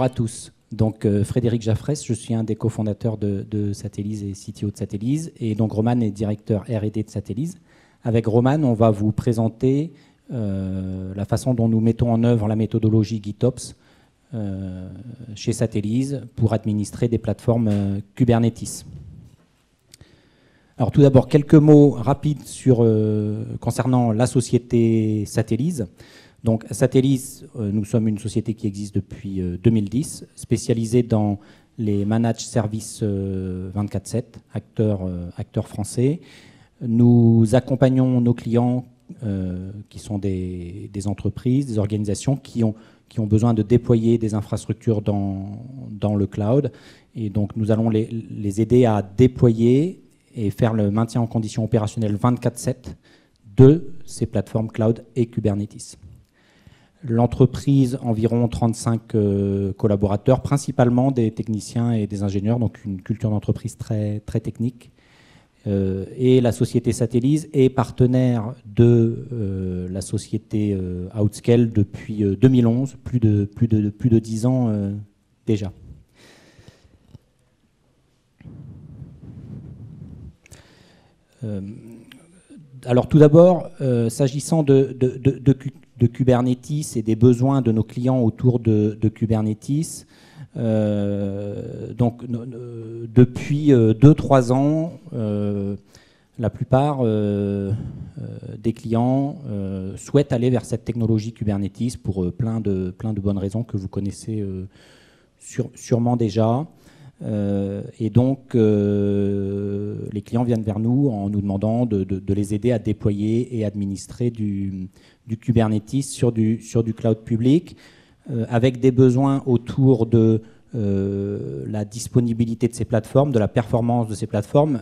à tous. Donc Frédéric Jaffrès, je suis un des cofondateurs de Satellize et CTO de Satellize. Et donc Roman est directeur R&D de Satellize. Avec Roman, on va vous présenter la façon dont nous mettons en œuvre la méthodologie GitOps chez Satellize pour administrer des plateformes Kubernetes. Alors tout d'abord, quelques mots rapides concernant la société Satellize. Donc Satellize, nous sommes une société qui existe depuis 2010, spécialisée dans les managed services 24/7, acteurs français. Nous accompagnons nos clients qui sont des entreprises, des organisations qui ont besoin de déployer des infrastructures dans le cloud. Et donc nous allons les aider à déployer et faire le maintien en condition opérationnelle 24/7 de ces plateformes cloud et Kubernetes. L'entreprise, environ 35 collaborateurs, principalement des techniciens et des ingénieurs, donc une culture d'entreprise très, très technique. Et la société Satellize est partenaire de la société Outscale depuis 2011, plus de 10 ans déjà. Alors tout d'abord, s'agissant de Kubernetes et des besoins de nos clients autour de Kubernetes, donc depuis 2-3 ans, la plupart des clients souhaitent aller vers cette technologie Kubernetes pour plein de bonnes raisons que vous connaissez sûrement déjà. Et donc, les clients viennent vers nous en nous demandant de les aider à déployer et administrer du Kubernetes sur du cloud public, avec des besoins autour de la disponibilité de ces plateformes, de la performance de ces plateformes,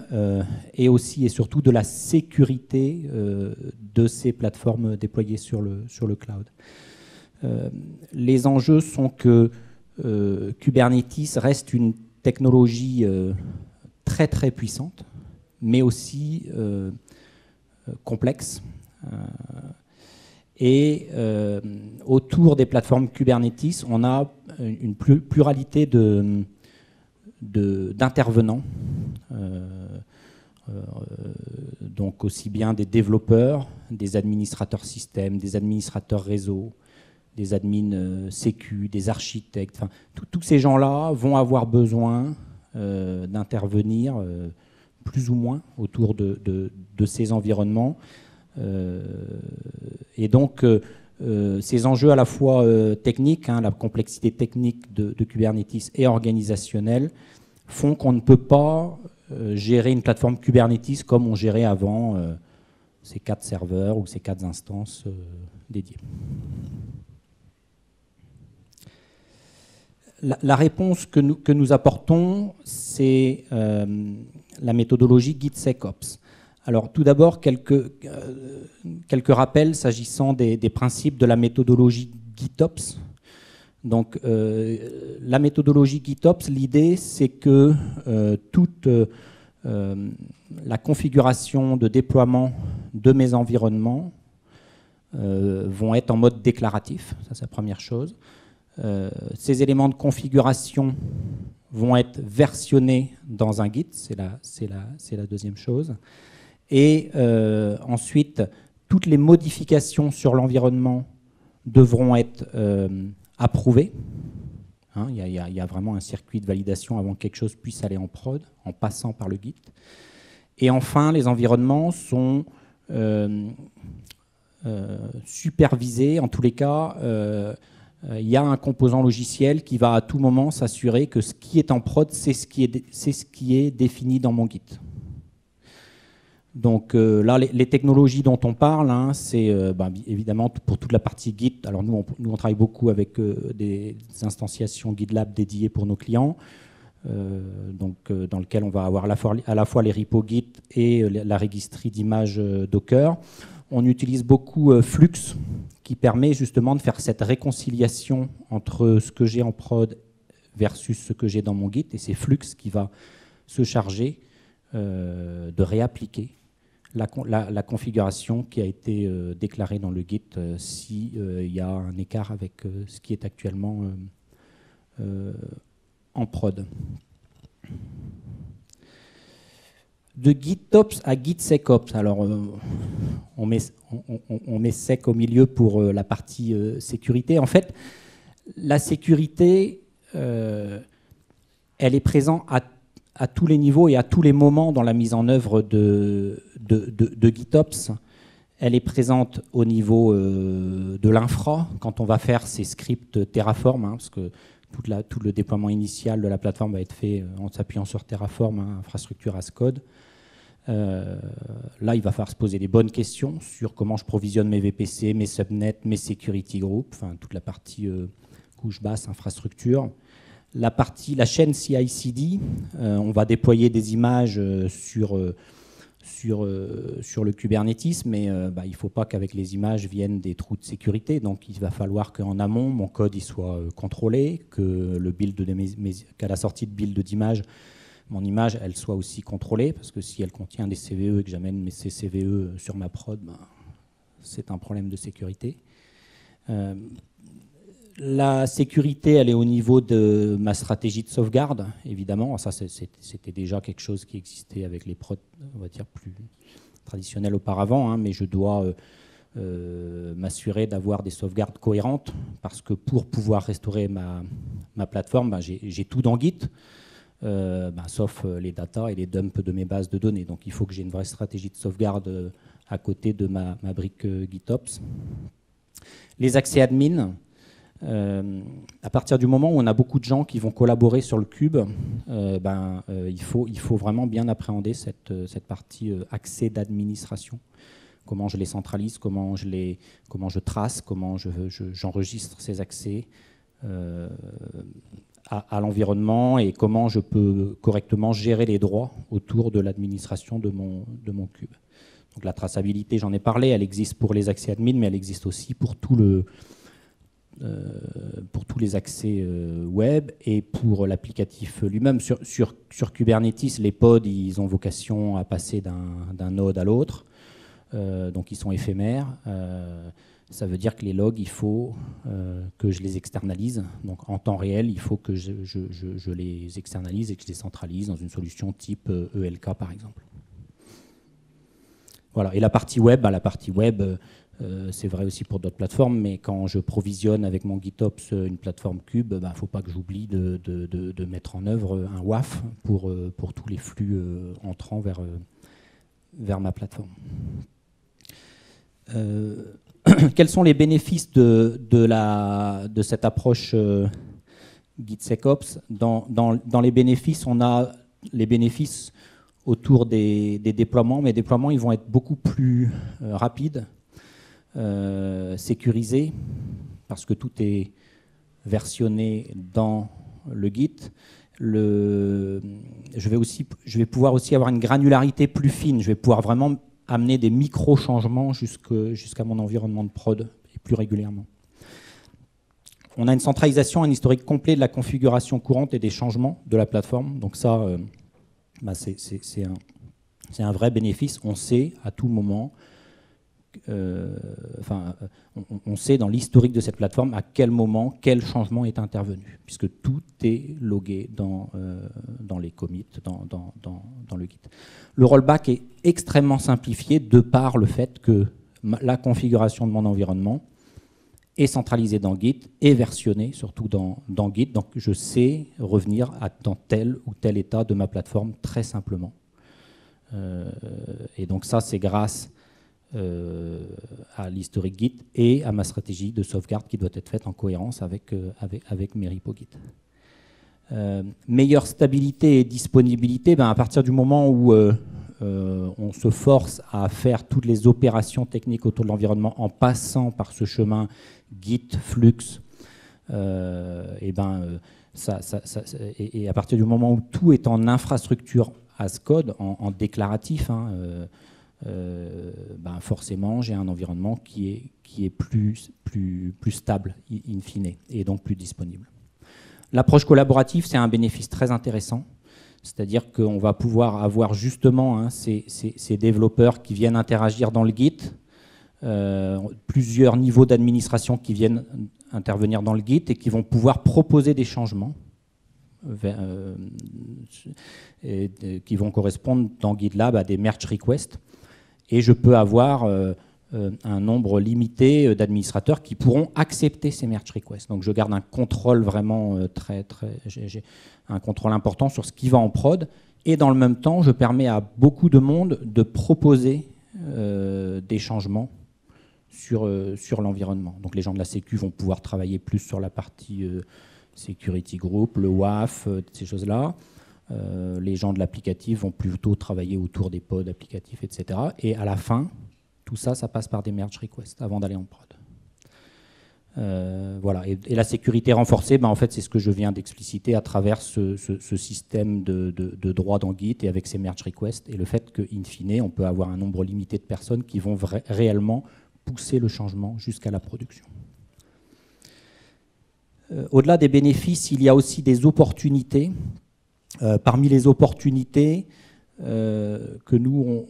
et aussi et surtout de la sécurité de ces plateformes déployées sur le cloud. Les enjeux sont que Kubernetes reste une technologie très très puissante, mais aussi complexe. Et autour des plateformes Kubernetes, on a une pluralité d'intervenants, donc aussi bien des développeurs, des administrateurs système, des administrateurs réseau, des admins sécu, des architectes. Enfin, tous ces gens-là vont avoir besoin d'intervenir plus ou moins autour de ces environnements. Et donc, ces enjeux à la fois techniques, la complexité technique de Kubernetes et organisationnelle, font qu'on ne peut pas gérer une plateforme Kubernetes comme on gérait avant ces 4 serveurs ou ces 4 instances dédiées. La réponse que nous apportons, c'est la méthodologie GitSecOps. Alors tout d'abord, quelques rappels s'agissant des principes de la méthodologie GitOps. Donc la méthodologie GitOps, l'idée c'est que toute la configuration de déploiement de mes environnements vont être en mode déclaratif, ça c'est la première chose. Ces éléments de configuration vont être versionnés dans un Git, c'est la deuxième chose. Et ensuite, toutes les modifications sur l'environnement devront être approuvées. Il y a vraiment un circuit de validation avant que quelque chose puisse aller en prod, en passant par le Git. Et enfin, les environnements sont supervisés. En tous les cas, il y a un composant logiciel qui va à tout moment s'assurer que ce qui est en prod, c'est ce qui est défini dans mon Git. Donc là, les technologies dont on parle, c'est évidemment pour toute la partie Git. Alors nous, on travaille beaucoup avec des instantiations GitLab dédiées pour nos clients, dans lequel on va avoir à la fois les repos Git et la registry d'images Docker. On utilise beaucoup Flux, qui permet justement de faire cette réconciliation entre ce que j'ai en prod versus ce que j'ai dans mon Git. Et c'est Flux qui va se charger de réappliquer la configuration qui a été déclarée dans le Git s'il y a un écart avec ce qui est actuellement en prod. De GitOps à GitSecOps. Alors, on met sec au milieu pour la partie sécurité. En fait, la sécurité, elle est présente à tous les niveaux et à tous les moments dans la mise en œuvre de GitOps. Elle est présente au niveau de l'infra, quand on va faire ces scripts Terraform, parce que tout le déploiement initial de la plateforme va être fait en s'appuyant sur Terraform, infrastructure as code. Là, il va falloir se poser des bonnes questions sur comment je provisionne mes VPC, mes subnets, mes security groups, enfin toute la partie couche basse, infrastructure. La chaîne CI/CD, on va déployer des images sur le Kubernetes, mais il ne faut pas qu'avec les images viennent des trous de sécurité. Donc il va falloir qu'en amont, mon code il soit contrôlé, qu'à la sortie de build d'images, mon image elle soit aussi contrôlée, parce que si elle contient des CVE et que j'amène ces CVE sur ma prod, c'est un problème de sécurité. La sécurité, elle est au niveau de ma stratégie de sauvegarde, évidemment. Ça, c'était déjà quelque chose qui existait avec les prods, on va dire, plus traditionnels auparavant, mais je dois m'assurer d'avoir des sauvegardes cohérentes, parce que pour pouvoir restaurer ma plateforme, j'ai tout dans Git, sauf les data et les dumps de mes bases de données. Donc il faut que j'ai une vraie stratégie de sauvegarde à côté de ma brique GitOps. Les accès admin. À partir du moment où on a beaucoup de gens qui vont collaborer sur le cube, il faut vraiment bien appréhender cette partie accès d'administration. Comment je les centralise, comment je trace, comment j'enregistre ces accès à l'environnement, et comment je peux correctement gérer les droits autour de l'administration de mon cube. Donc la traçabilité, j'en ai parlé, elle existe pour les accès admin, mais elle existe aussi pour tous les accès web et pour l'applicatif lui-même. Sur Kubernetes, les pods, ils ont vocation à passer d'un node à l'autre, donc ils sont éphémères. Ça veut dire que les logs, il faut que je les externalise. Donc en temps réel, il faut que je les externalise et que je les centralise dans une solution type ELK, par exemple. Voilà. Et la partie web, c'est vrai aussi pour d'autres plateformes, mais quand je provisionne avec mon GitOps une plateforme Kube, il ne faut pas que j'oublie de mettre en œuvre un WAF pour tous les flux entrant vers ma plateforme. Quels sont les bénéfices de cette approche GitSecOps? Dans les bénéfices, on a les bénéfices autour des déploiements, mais les déploiements ils vont être beaucoup plus rapides, sécurisés, parce que tout est versionné dans le Git. Je vais pouvoir aussi avoir une granularité plus fine, je vais pouvoir vraiment amener des micro-changements jusqu'à mon environnement de prod, et plus régulièrement. On a une centralisation, un historique complet de la configuration courante et des changements de la plateforme. Donc ça, c'est un vrai bénéfice. On sait à tout moment, on sait dans l'historique de cette plateforme à quel moment, quel changement est intervenu, puisque tout est logué dans les commits, dans le Git. Le rollback est extrêmement simplifié de par le fait que la configuration de mon environnement est centralisée dans Git et versionnée surtout dans Git. Donc je sais revenir dans tel ou tel état de ma plateforme très simplement. Et donc ça, c'est grâce à l'historique Git et à ma stratégie de sauvegarde qui doit être faite en cohérence avec mes repos Git. Meilleure stabilité et disponibilité, à partir du moment où on se force à faire toutes les opérations techniques autour de l'environnement en passant par ce chemin Git, Flux, et à partir du moment où tout est en infrastructure as code, en déclaratif, forcément j'ai un environnement qui est plus stable in fine et donc plus disponible. L'approche collaborative, c'est un bénéfice très intéressant, c'est-à-dire qu'on va pouvoir avoir justement ces développeurs qui viennent interagir dans le Git, plusieurs niveaux d'administration qui viennent intervenir dans le Git et qui vont pouvoir proposer des changements qui vont correspondre dans GitLab à des merge requests. Et je peux avoir un nombre limité d'administrateurs qui pourront accepter ces merge requests. Donc je garde un contrôle vraiment j'ai un contrôle important sur ce qui va en prod. Et dans le même temps, je permets à beaucoup de monde de proposer des changements sur l'environnement. Donc les gens de la Sécu vont pouvoir travailler plus sur la partie Security Group, le WAF, ces choses-là. Les gens de l'applicatif vont plutôt travailler autour des pods applicatifs, etc. Et à la fin, tout ça, ça passe par des merge requests avant d'aller en prod. Voilà. Et la sécurité renforcée, en fait, c'est ce que je viens d'expliciter à travers ce système de droit dans Git et avec ces merge requests et le fait qu'in fine, on peut avoir un nombre limité de personnes qui vont réellement pousser le changement jusqu'à la production. Au-delà des bénéfices, il y a aussi des opportunités. Parmi les opportunités que nous,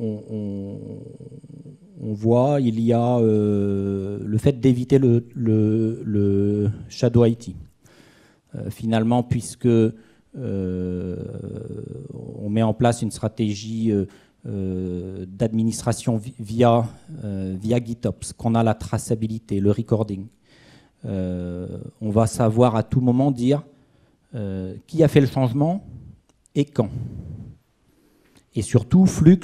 on voit, il y a le fait d'éviter le shadow IT. Finalement, puisque on met en place une stratégie d'administration via GitOps, qu'on a la traçabilité, le recording, on va savoir à tout moment dire qui a fait le changement et quand. Et surtout, Flux,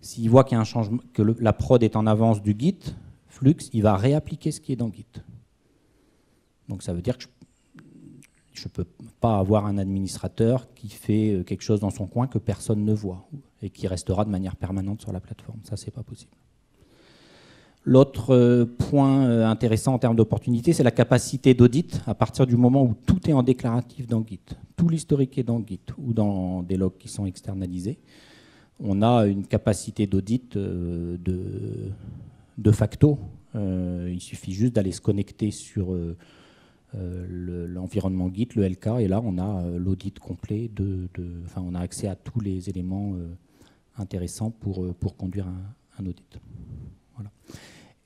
s'il voit qu'il y a un changement, que la prod est en avance du Git, Flux, il va réappliquer ce qui est dans Git. Donc ça veut dire que je ne peux pas avoir un administrateur qui fait quelque chose dans son coin que personne ne voit et qui restera de manière permanente sur la plateforme. Ça, c'est pas possible. L'autre point intéressant en termes d'opportunité, c'est la capacité d'audit à partir du moment où tout est en déclaratif dans Git. Tout l'historique est dans Git ou dans des logs qui sont externalisés. On a une capacité d'audit de facto. Il suffit juste d'aller se connecter sur l'environnement Git, le LK, et là on a l'audit complet. On a accès à tous les éléments intéressants pour conduire un audit. Voilà.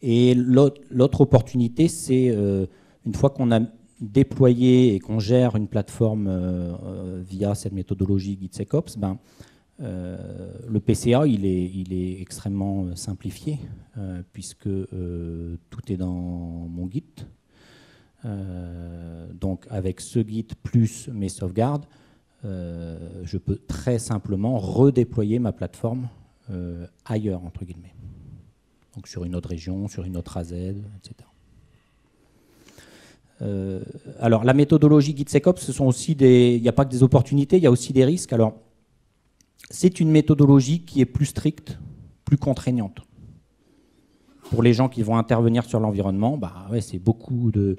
Et l'autre opportunité, c'est une fois qu'on a déployé et qu'on gère une plateforme via cette méthodologie GitSecOps, le PCA il est extrêmement simplifié puisque tout est dans mon Git. Donc avec ce Git plus mes sauvegardes, je peux très simplement redéployer ma plateforme ailleurs, entre guillemets. Donc sur une autre région, sur une autre AZ, etc. Alors la méthodologie GitSecOps, ce sont aussi il n'y a pas que des opportunités, il y a aussi des risques. Alors c'est une méthodologie qui est plus stricte, plus contraignante. Pour les gens qui vont intervenir sur l'environnement, ouais, c'est beaucoup de...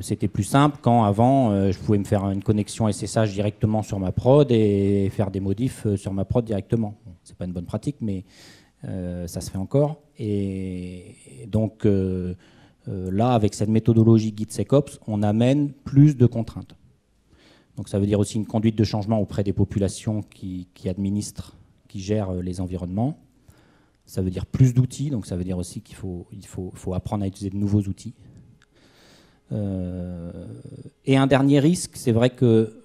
C'était plus simple quand avant je pouvais me faire une connexion SSH directement sur ma prod et faire des modifs sur ma prod directement. Bon, c'est pas une bonne pratique, mais ça se fait encore. Et donc là, avec cette méthodologie GitSecOps, on amène plus de contraintes. Donc ça veut dire aussi une conduite de changement auprès des populations qui administrent, qui gèrent les environnements. Ça veut dire plus d'outils, donc ça veut dire aussi qu'il faut apprendre à utiliser de nouveaux outils. Et un dernier risque, c'est vrai que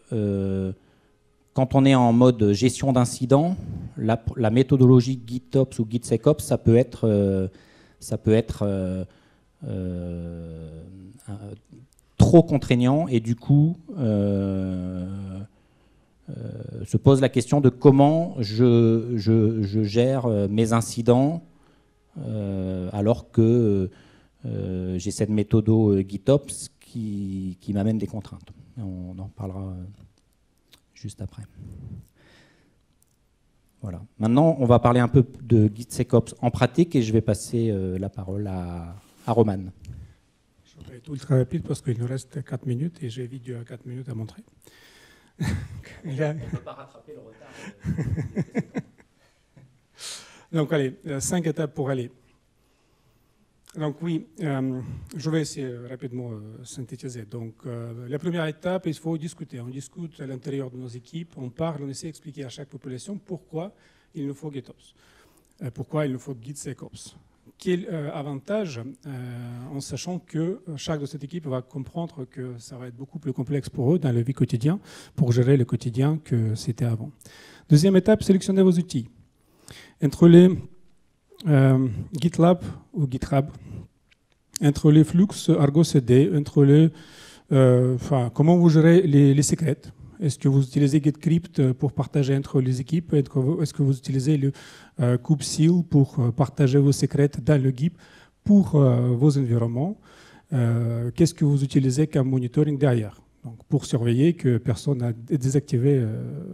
quand on est en mode gestion d'incidents, la méthodologie GitOps ou GitSecOps, ça peut être trop contraignant et du coup se pose la question de comment je gère mes incidents alors que j'ai cette méthode GitOps qui m'amène des contraintes. On en parlera juste après. Voilà. Maintenant, on va parler un peu de GitSecOps en pratique et je vais passer la parole à Roman. Je vais être ultra rapide parce qu'il nous reste 4 minutes et j'ai vite 4 minutes à montrer. On ne peut pas rattraper le retard. Donc, allez, 5 étapes pour aller. Donc, oui, je vais essayer rapidement synthétiser. Donc, la première étape, il faut discuter. On discute à l'intérieur de nos équipes, on parle, on essaie d'expliquer à chaque population pourquoi il nous faut GitOps, pourquoi il nous faut GitSecOps, quel avantage en sachant que chaque de cette équipe va comprendre que ça va être beaucoup plus complexe pour eux dans la vie quotidienne pour gérer le quotidien que c'était avant. Deuxième étape, sélectionnez vos outils. Entre les GitLab ou GitHub, entre les Flux, Argo CD, entre les, comment vous gérez les secrets. Est-ce que vous utilisez GitCrypt pour partager entre les équipes? Est-ce que vous utilisez le kubectl pour partager vos secrets dans le Git pour vos environnements? Qu'est-ce que vous utilisez comme monitoring derrière? Donc, pour surveiller que personne n'a désactivé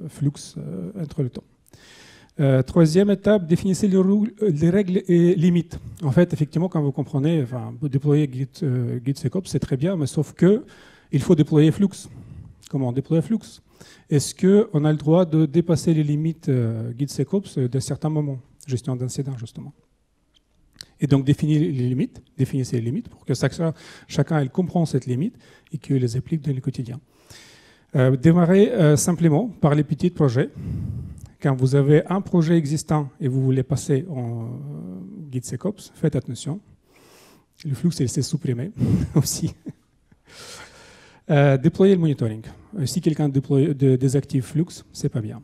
Flux entre le temps. Troisième étape, définissez les règles et limites. En fait, effectivement, quand vous comprenez, vous déployer GitSecOps, c'est très bien, mais sauf que il faut déployer Flux. Comment déployer Flux? Est-ce qu'on a le droit de dépasser les limites GitSecOps d'un certain moment? Gestion d'incidents, justement. Et donc, définissez les limites pour que chacun comprenne cette limite et qu'il les applique dans le quotidien. Démarrez simplement par les petits projets. Quand vous avez un projet existant et vous voulez passer en GitSecOps, faites attention. Le Flux, il s'est supprimé aussi. Déployer le monitoring. Si quelqu'un désactive Flux, c'est pas bien.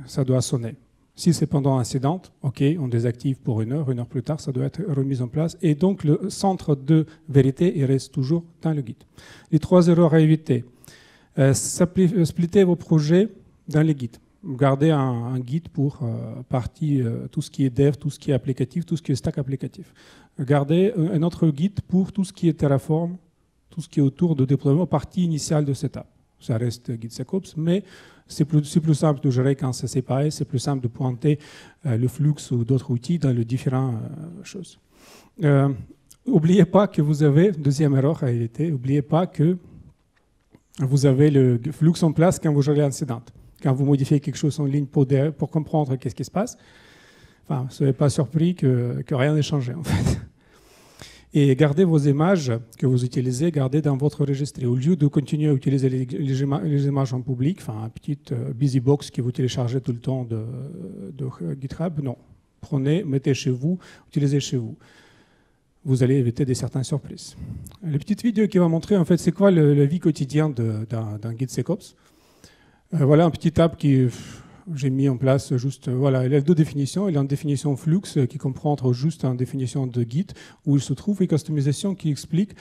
Ça doit sonner. Si c'est pendant un incident, OK, on désactive pour une heure plus tard, ça doit être remis en place. Et donc, le centre de vérité, il reste toujours dans le Git. Les 3 erreurs à éviter. Splittez vos projets dans les Git. Gardez un guide pour partie, tout ce qui est dev, tout ce qui est applicatif, tout ce qui est stack applicatif. Gardez un autre guide pour tout ce qui est Terraform, tout ce qui est autour de déploiement, partie initiale de setup. Ça reste GitSecOps, mais c'est plus simple de gérer quand c'est séparé, c'est plus simple de pointer le Flux ou d'autres outils dans les différentes choses. N'oubliez pas que vous avez, deuxième erreur à éviter, n'oubliez pas que vous avez le Flux en place quand vous gérez l'incident. Quand vous modifiez quelque chose en ligne pour comprendre qu'est-ce qui se passe, ne soyez pas surpris que rien n'ait changé, en fait. Et gardez vos images que vous utilisez, gardez dans votre registre. Et au lieu de continuer à utiliser les images en public, un petit busybox que vous téléchargez tout le temps de GitHub, non. Prenez, mettez chez vous, utilisez chez vous. Vous allez éviter certaines surprises. La petite vidéo qui va montrer, en fait, c'est quoi la vie quotidienne d'un GitSecOps. Voilà un petit app que j'ai mis en place juste, voilà, il a 2 définitions. Il a une définition Flux qui comprend juste une définition de Git où il se trouve et customisation qui explique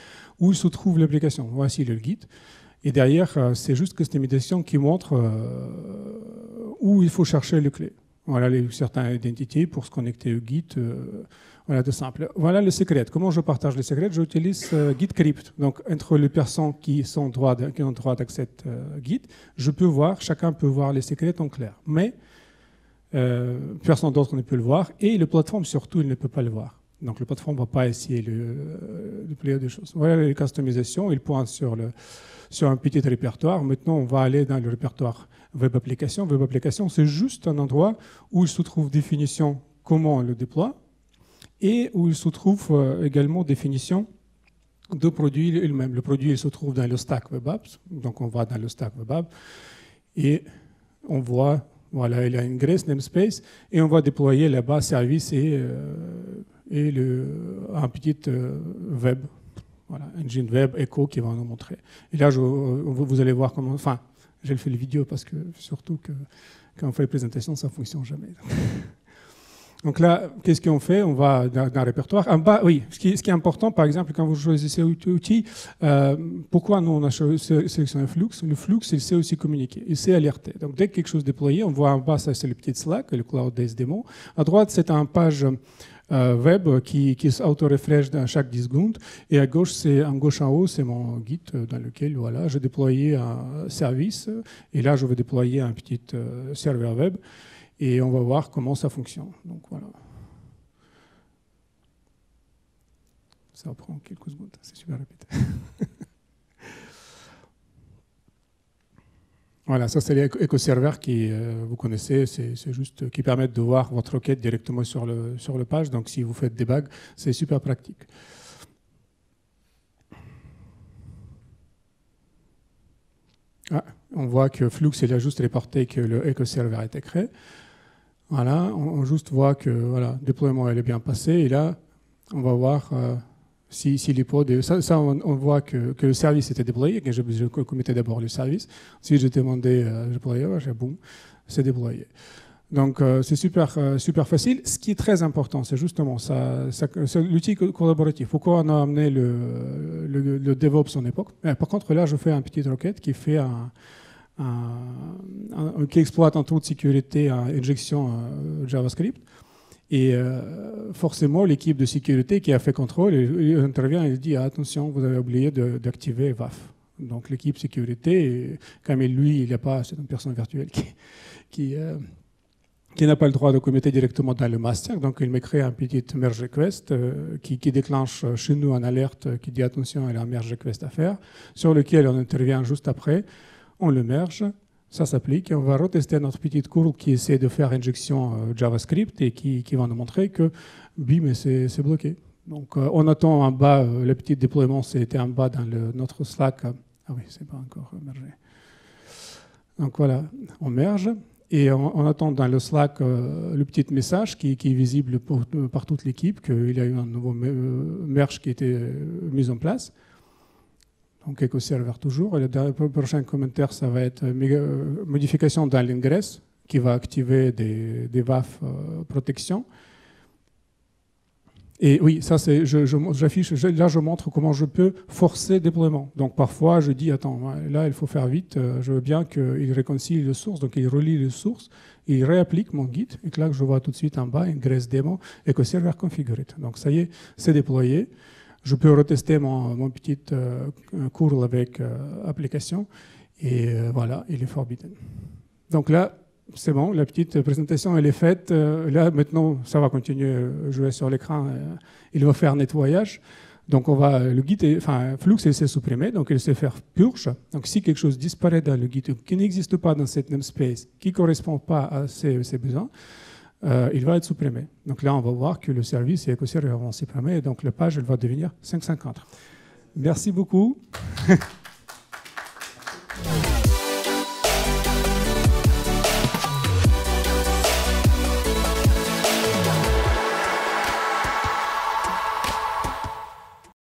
où il se trouve l'application. Voici le Git. Et derrière, c'est juste customisation qui montre où il faut chercher les clés. Voilà certaines identités pour se connecter au Git. Voilà, de simple. Voilà le secret. Comment je partage les secrets? J'utilise GitCrypt. Donc, entre les personnes qui ont droit d'accès Git, chacun peut voir les secrets en clair. Mais personne d'autre ne peut le voir. Et la plateforme, surtout, il ne peut pas le voir. Donc, la plateforme ne va pas essayer de plier des choses. Voilà les customisations. Il pointe sur un petit répertoire. Maintenant, on va aller dans le répertoire Web Application. Web Application, c'est juste un endroit où il se trouve définition comment on le déploie. Et où il se trouve également définition de produit lui-même. Le produit il se trouve dans le stack Web Apps, donc on va dans le stack Web Apps et on voit, voilà, il y a une grace namespace et on va déployer là-bas service et un petit web, voilà, engine web Echo qui va nous montrer. Et là, vous allez voir comment, j'ai fait la vidéo parce que surtout que quand on fait les présentations, ça ne fonctionne jamais. Donc là, qu'est-ce qu'on fait? On va dans le répertoire. En bas, oui, ce qui est important, par exemple, quand vous choisissez l'outil, pourquoi nous on a sélectionné Flux? Le Flux, il sait aussi communiquer, il sait alerter. Donc dès que quelque chose est déployé, on voit en bas, ça c'est le petit Slack, le Cloud Days Demo. À droite, c'est une page web qui s'auto-refresh dans chaque 10 secondes. Et à gauche en haut, c'est mon Git dans lequel, voilà, j'ai déployé un service. Et là, je vais déployer un petit serveur web. Et on va voir comment ça fonctionne. Donc voilà. Ça prend quelques secondes, c'est super rapide. Voilà, ça c'est l'éco-serveur qui, vous connaissez, c'est juste qui permettent de voir votre requête directement sur le page. Donc si vous faites des bugs, c'est super pratique. On voit que Flux, il a juste reporté que le éco-serveur a été créé. Voilà, on juste voit que le déploiement est bien passé. Et là, on va voir si les pods... Ça on voit que le service était déployé, que je commettais d'abord le service. Si je demandais déployer, boum, c'est déployé. Donc, c'est super facile. Ce qui est très important, c'est justement l'outil collaboratif. Pourquoi on a amené le DevOps en époque? Par contre, là, je fais une petite requête qui fait qui exploite en toute sécurité une injection JavaScript. Et forcément, l'équipe de sécurité qui a fait contrôle, il intervient et il dit attention, vous avez oublié d'activer WAF. Donc, l'équipe sécurité, comme lui, il n'y a pas, c'est une personne virtuelle qui n'a pas le droit de commettre directement dans le master. Donc, il me crée un petit merge request qui déclenche chez nous une alerte qui dit attention, il y a un merge request à faire, sur lequel on intervient juste après, on le merge, ça s'applique, et on va retester notre petite courbe qui essaie de faire injection JavaScript et qui va nous montrer que, bim, c'est bloqué. Donc, on attend en bas, le petit déploiement, c'était en bas dans notre Slack. Ah oui, c'est pas encore mergé. Donc, voilà, on merge. Et on attend dans le Slack le petit message qui est visible par toute l'équipe qu'il y a eu un nouveau merge qui a été mis en place. Donc, EcoServer toujours. Et le prochain commentaire, ça va être modification dans l'ingress qui va activer des WAF protection. Et oui, ça c'est, j'affiche, là je montre comment je peux forcer le déploiement. Donc parfois je dis, attends, là il faut faire vite, je veux bien qu'il réconcilie les sources, donc il relie les sources, il réapplique mon Git, et que là je vois tout de suite en bas, ingress demo, EcoServer configured. Donc ça y est, c'est déployé. Je peux retester mon petit curl avec application, et voilà, il est forbidden. Donc là, c'est bon, la petite présentation, elle est faite. Là, maintenant, ça va continuer à jouer sur l'écran. Il va faire nettoyage. Donc, le Git, Flux, il s'est supprimé. Donc, il sait faire purge. Donc, si quelque chose disparaît dans le Git qui n'existe pas dans cette namespace, qui ne correspond pas à ses besoins, il va être supprimé. Donc, là, on va voir que le service et EcoServer vont supprimer. Et donc, la page, elle va devenir 5.54. Merci beaucoup.